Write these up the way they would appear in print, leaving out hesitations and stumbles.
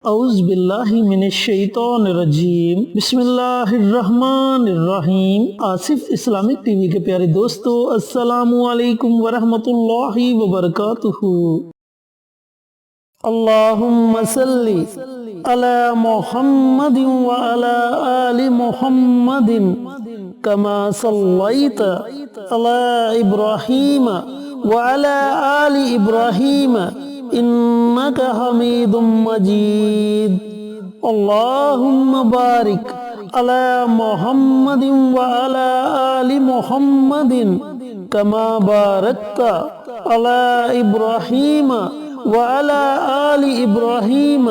اعوذ باللہ من الشیطان الرجیم بسم اللہ الرحمن الرحیم۔ آصف اسلامک ٹی وی کے پیارے دوستو، السلام علیکم ورحمۃ اللہ وبرکاتہ۔ اللہم صلی علی محمد وعلی آل محمد کما صلیت علی ابراہیم وعلی آل ابراہیم انک حمید مجید۔ اللہم بارک علی محمد وعلی آل محمد کما بارکت علی ابراہیم وعلی آل ابراہیم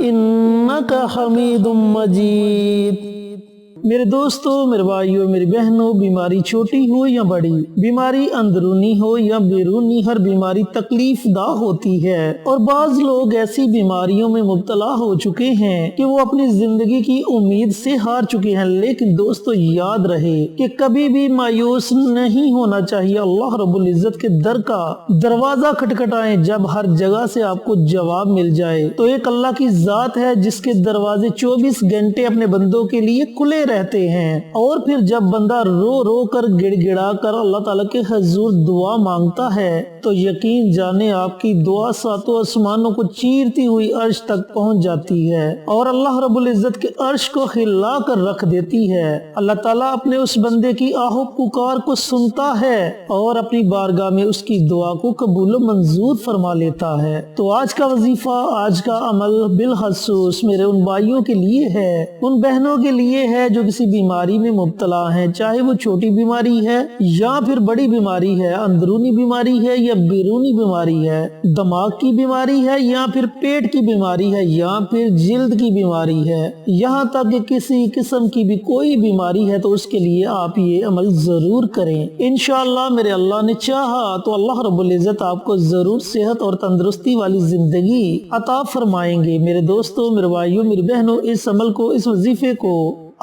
انک حمید مجید۔ میرے دوستو، میرے بھائیو، میری بہنوں، بیماری چھوٹی ہو یا بڑی، بیماری اندرونی ہو یا بیرونی، ہر بیماری تکلیف دہ ہوتی ہے، اور بعض لوگ ایسی بیماریوں میں مبتلا ہو چکے ہیں کہ وہ اپنی زندگی کی امید سے ہار چکے ہیں۔ لیکن دوستو، یاد رہے کہ کبھی بھی مایوس نہیں ہونا چاہیے۔ اللہ رب العزت کے در کا دروازہ کھٹکھٹائیں، جب ہر جگہ سے آپ کو جواب مل جائے تو ایک اللہ کی ذات ہے جس کے دروازے 24 گھنٹے اپنے بندوں کے لیے کھلے رہتے ہیں، اور پھر جب بندہ رو رو کر گڑ گڑا کر اللہ تعالیٰ کے حضور دعا مانگتا ہے تو یقین جانے آپ کی دعا ساتوں آسمانوں کو چیرتی ہوئی عرش تک پہنچ جاتی ہے، اور اللہ رب العزت کے عرش کو ہلا کر رکھ دیتی ہے۔ اللہ تعالیٰ اپنے اس بندے کی آہ و پکار کو سنتا ہے اور اپنی بارگاہ میں اس کی دعا کو قبول و منظور فرما لیتا ہے۔ تو آج کا وظیفہ، آج کا عمل بالخصوص میرے ان بھائیوں کے لیے ہے، ان بہنوں کے لیے ہے جو کسی بیماری میں مبتلا ہیں، چاہے وہ چھوٹی بیماری ہے یا پھر بڑی بیماری ہے، اندرونی بیماری ہے یا بیرونی بیماری ہے، دماغ کی بیماری ہے یا پھر پیٹ کی بیماری ہے یا پھر جلد کی بیماری ہے، یہاں تک کہ کسی قسم کی بھی کوئی بیماری ہے تو اس کے لیے آپ یہ عمل ضرور کریں۔ انشاءاللہ میرے اللہ نے چاہا تو اللہ رب العزت آپ کو ضرور صحت اور تندرستی والی زندگی عطا فرمائیں گے۔ میرے دوستو، میرے بھائیوں، میری بہنوں، اس عمل کو، اس وظیفے کو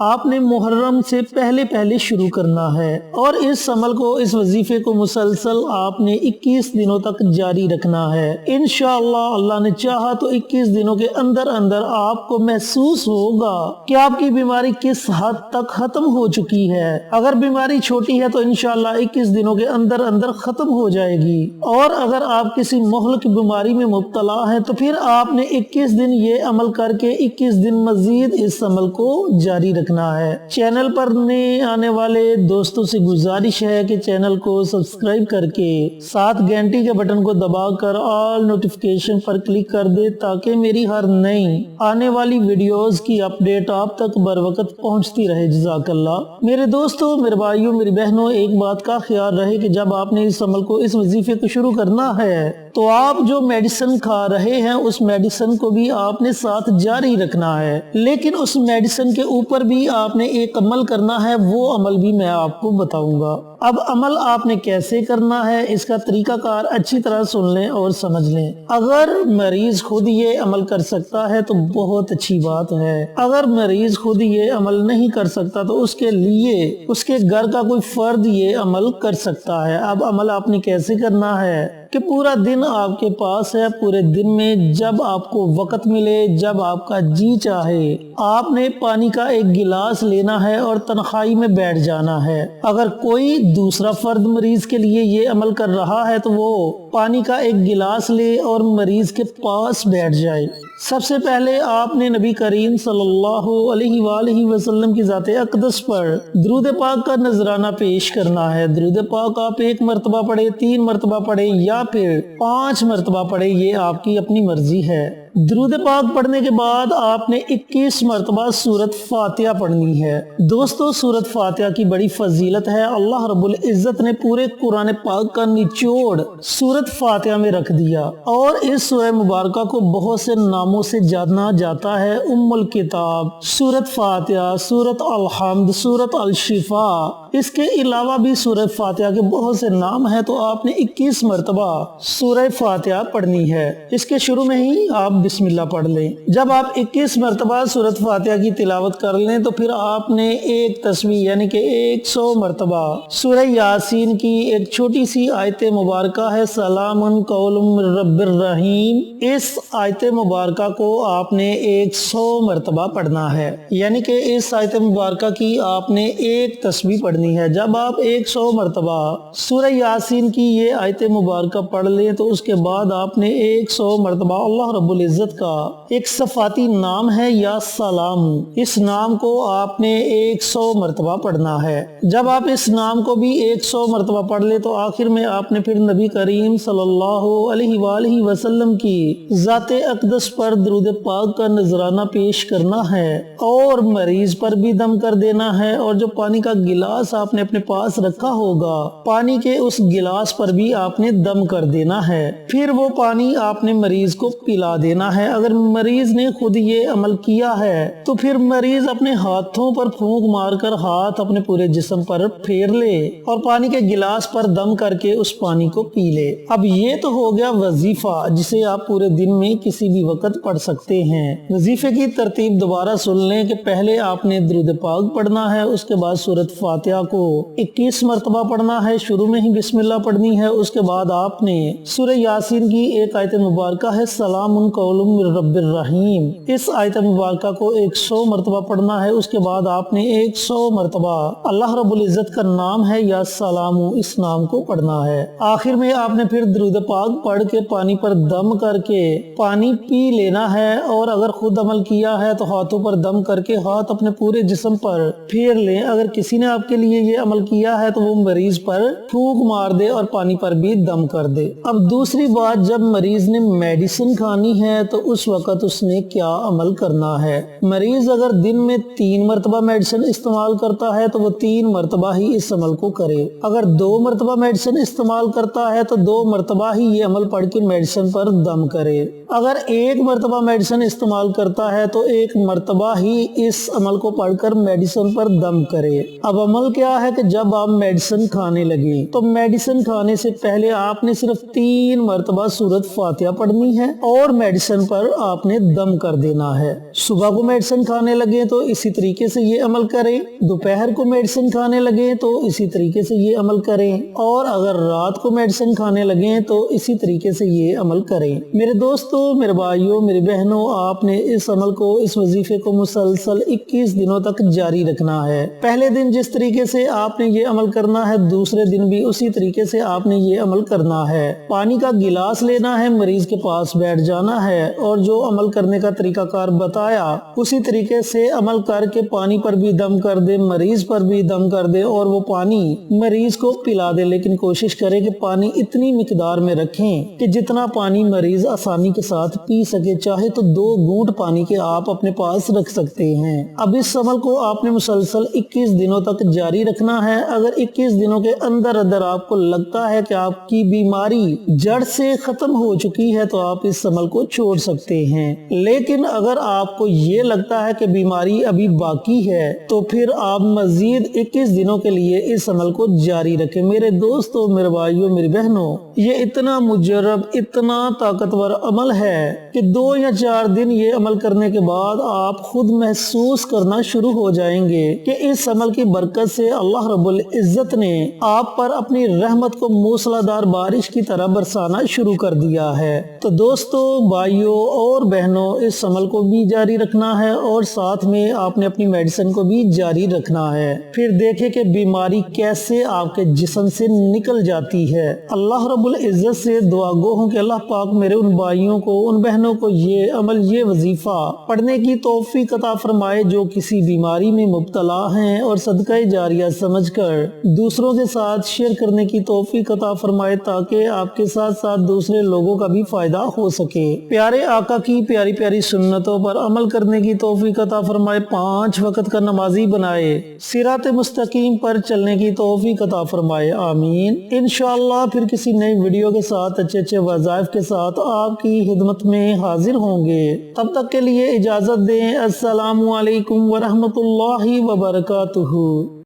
آپ نے محرم سے پہلے شروع کرنا ہے، اور اس عمل کو، اس وظیفے کو مسلسل آپ نے 21 دنوں تک جاری رکھنا ہے۔ انشاءاللہ اللہ نے چاہا تو 21 دنوں کے اندر اندر آپ کو محسوس ہوگا کہ آپ کی بیماری کس حد تک ختم ہو چکی ہے۔ اگر بیماری چھوٹی ہے تو انشاءاللہ 21 دنوں کے اندر اندر ختم ہو جائے گی، اور اگر آپ کسی مہلک بیماری میں مبتلا ہیں تو پھر آپ نے 21 دن یہ عمل کر کے 21 دن مزید اس عمل کو جاری رکھنا ہے۔ چینل پر نئے آنے والے دوستوں سے گزارش ہے کہ چینل کو سبسکرائب کر کے ساتھ گھنٹی کے بٹن کو دبا کر آل نوٹیفیکیشن پر کلک کر دے تاکہ میری ہر نئی آنے والی ویڈیوز کی اپڈیٹ آپ تک بر وقت پہنچتی رہے۔ جزاک اللہ۔ میرے دوستوں، میرے بھائیوں، میری بہنوں، ایک بات کا خیال رہے کہ جب آپ نے اس عمل کو، اس وظیفے کو شروع کرنا ہے تو آپ جو میڈیسن کھا رہے ہیں اس میڈیسن کو بھی آپ نے ساتھ جاری رکھنا ہے، لیکن اس میڈیسن کے اوپر بھی آپ نے ایک عمل کرنا ہے، وہ عمل بھی میں آپ کو بتاؤں گا۔ اب عمل آپ نے کیسے کرنا ہے، اس کا طریقہ کار اچھی طرح سن لیں اور سمجھ لیں۔ اگر مریض خود یہ عمل کر سکتا ہے تو بہت اچھی بات ہے، اگر مریض خود یہ عمل نہیں کر سکتا تو اس کے لیے اس کے گھر کا کوئی فرد یہ عمل کر سکتا ہے۔ اب عمل آپ نے کیسے کرنا ہے کہ پورا دن آپ کے پاس ہے، پورے دن میں جب آپ کو وقت ملے، جب آپ کا جی چاہے، آپ نے پانی کا ایک گلاس لینا ہے اور تنہائی میں بیٹھ جانا ہے۔ اگر کوئی دوسرا فرد مریض کے لیے یہ عمل کر رہا ہے تو وہ پانی کا ایک گلاس لے اور مریض کے پاس بیٹھ جائے۔ سب سے پہلے آپ نے نبی کریم صلی اللہ علیہ وآلہ وسلم کی ذات اقدس پر درود پاک کا نذرانہ پیش کرنا ہے۔ درود پاک آپ 1 مرتبہ پڑھے، 3 مرتبہ پڑھے یا پھر 5 مرتبہ پڑھے، یہ آپ کی اپنی مرضی ہے۔ درود پاک پڑھنے کے بعد آپ نے 21 مرتبہ سورۃ فاتحہ پڑھنی ہے۔ دوستو، سورۃ فاتحہ کی بڑی فضیلت ہے۔ اللہ رب العزت نے پورے قرآن پاک کا نچوڑ سورۃ فاتحہ میں رکھ دیا، اور اس سورہ مبارکہ کو بہت سے ناموں سے جانا جاتا ہے: ام الکتاب، سورۃ فاتحہ، سورۃ الحمد، سورۃ الشفاء۔ اس کے علاوہ بھی سورۃ فاتحہ کے بہت سے نام ہیں، تو آپ نے 21 مرتبہ سورہ فاتحہ پڑھنی ہے۔ اس کے شروع میں ہی آپ بسم اللہ پڑھ لیں۔ جب آپ 21 مرتبہ سورۃ فاتحہ کی تلاوت کر لیں تو پھر آپ نے ایک تسبیح یعنی کہ 100 مرتبہ سورہ یاسین کی ایک چھوٹی سی آیت مبارکہ ہے سلام قول من رب الرحیم، اس آیت مبارکہ کو آپ نے 100 مرتبہ پڑھنا ہے، یعنی کہ اس آیت مبارکہ کی آپ نے ایک تسبیح پڑھنی ہے۔ جب آپ 100 مرتبہ سورہ یاسین کی یہ آیت مبارکہ پڑھ لیں تو اس کے بعد آپ نے 100 مرتبہ اللہ رب العزت کا ایک صفاتی نام ہے یا سلام، اس نام کو آپ نے 100 مرتبہ پڑھنا ہے۔ جب آپ اس نام کو بھی 100 مرتبہ پڑھ لیں تو آخر میں آپ نے پھر نبی کریم صلی اللہ علیہ وآلہ وسلم کی ذات اقدس پر درود پاک کا نذرانہ پیش کرنا ہے اور مریض پر بھی دم کر دینا ہے، اور جو پانی کا گلاس آپ نے اپنے پاس رکھا ہوگا پانی کے اس گلاس پر بھی آپ نے دم کر دینا ہے، پھر وہ پانی آپ نے مریض کو پلا دینا ہے۔ اگر مریض نے خود یہ عمل کیا ہے تو پھر مریض اپنے ہاتھوں پر پھونک مار کر ہاتھ اپنے پورے جسم پر پھیر لے اور پانی کے گلاس پر دم کر کے اس پانی کو پی لے۔ اب یہ تو ہو گیا وظیفہ جسے آپ پورے دن میں کسی بھی وقت پڑھ سکتے ہیں۔ وظیفے کی ترتیب دوبارہ سن لیں کہ پہلے آپ نے درود پاک پڑھنا ہے، اس کے بعد سورۃ فاتحہ کو 21 مرتبہ پڑھنا ہے، شروع میں ہی بسم اللہ پڑھنی ہے، اس کے بعد آپ نے سورہ یاسین کی ایک آیت مبارکہ ہے سلام قول من رب الرحیم، اس آیت مبارکہ کو 100 مرتبہ پڑھنا ہے، اس کے بعد آپ نے 100 مرتبہ اللہ رب العزت کا نام ہے یا سلام، اس نام کو پڑھنا ہے۔ آخر میں آپ نے پھر درود پاک پڑھ کے پانی پر دم کر کے پانی پی لینا ہے، اور اگر خود عمل کیا ہے تو ہاتھوں پر دم کر کے ہاتھ اپنے پورے جسم پر پھیر لیں۔ اگر کسی نے آپ کے لیے یہ عمل کیا ہے تو وہ مریض پر پھونک مار دے اور پانی پر بھی دم کر دے۔ اب دوسری بات، جب مریض نے میڈیسن کھانی ہے تو اس وقت اس نے کیا عمل کرنا ہے۔ مریض اگر دن میں 3 مرتبہ میڈیسن استعمال کرتا ہے تو وہ 3 مرتبہ ہی اس عمل کو کرے، اگر 2 مرتبہ میڈیسن استعمال کرتا ہے تو 2 مرتبہ ہی یہ عمل پڑھ کے میڈیسن پر دم کرے، اگر 1 مرتبہ میڈیسن استعمال کرتا ہے تو 1 مرتبہ ہی اس عمل کو پڑھ کر میڈیسن پر دم کرے۔ اب عمل کیا ہے کہ جب آپ میڈیسن کھانے لگے تو میڈیسن کھانے سے پہلے آپ نے صرف 3 مرتبہ سورۃ فاتحہ پڑھنی ہے اور میڈیسن پر آپ نے دم کر دینا ہے۔ صبح کو میڈیسن کھانے لگے تو اسی طریقے سے یہ عمل کریں، دوپہر کو میڈیسن کھانے لگے تو اسی طریقے سے یہ عمل کریں، اور اگر رات کو میڈیسن کھانے لگے تو اسی طریقے سے یہ عمل کریں۔ میرے دوستو، میرے بھائیوں، میری بہنوں، آپ نے اس عمل کو، اس وظیفے کو مسلسل 21 دنوں تک جاری رکھنا ہے۔ پہلے دن جس طریقے سے آپ نے یہ عمل کرنا ہے، دوسرے دن بھی اسی طریقے سے آپ نے یہ عمل کرنا ہے۔ پانی کا گلاس لینا ہے، مریض کے پاس بیٹھ جانا ہے اور جو عمل کرنے کا طریقہ کار بتایا اسی طریقے سے عمل کر کے پانی پر بھی دم کر دے، مریض پر بھی دم کر دے اور وہ پانی مریض کو پلا دے، لیکن کوشش کرے کہ پانی اتنی مقدار میں رکھیں کہ جتنا پانی مریض آسانی کے ساتھ پی سکے، چاہے تو 2 گھونٹ پانی کے آپ اپنے پاس رکھ سکتے ہیں۔ اب اس عمل کو آپ نے مسلسل 21 دنوں تک جاری رکھنا ہے۔ اگر 21 دنوں کے اندر آپ کو لگتا ہے کہ آپ کی بیماری جڑ سے ختم ہو چکی ہے تو آپ اس عمل کو چھوڑ سکتے ہیں، لیکن اگر آپ کو یہ لگتا ہے کہ بیماری ابھی باقی ہے تو پھر آپ مزید 21 دنوں کے لیے اس عمل کو جاری رکھیں۔ میرے دوستوں، میرے بھائیوں، میری بہنوں، یہ اتنا مجرب، اتنا طاقتور عمل ہے کہ 2 یا 4 دن یہ عمل کرنے کے بعد آپ خود محسوس کرنا شروع ہو جائیں گے کہ اس عمل کی برکت سے اللہ رب العزت نے آپ پر اپنی رحمت کو موسلادھار بارش کی طرح برسانا شروع کر دیا ہے۔ تو دوستو، بھائیوں اور بہنوں، اس عمل کو بھی جاری رکھنا ہے اور ساتھ میں آپ نے اپنی میڈیسن کو بھی جاری رکھنا ہے۔ پھر دیکھیں کہ بیماری کیسے آپ کے جسم سے نکل جاتی ہے۔ اللہ رب العزت سے دعا گو ہوں کہ اللہ پاک میرے ان بھائیوں کو، ان بہنوں کو یہ عمل، یہ وظیفہ پڑھنے کی توفیق عطا فرمائے جو کسی بیماری میں مبتلا ہیں، اور صدقہ جاریہ سمجھ کر دوسروں کے ساتھ شیئر کرنے کی توفیق عطا فرمائے تاکہ آپ کے ساتھ ساتھ دوسرے لوگوں کا بھی فائدہ ہو سکے۔ پیارے آقا کی پیاری پیاری سنتوں پر عمل کرنے کی توفیق عطا فرمائے، 5 وقت کا نمازی بنائے، صراط مستقیم پر چلنے کی توفیق عطا فرمائے، آمین۔ انشاءاللہ پھر کسی نئی ویڈیو کے ساتھ، اچھے وظائف کے ساتھ آپ کی خدمت میں حاضر ہوں گے۔ تب تک کے لیے اجازت دیں۔ السلام علیکم ورحمۃ اللہ وبرکاتہ۔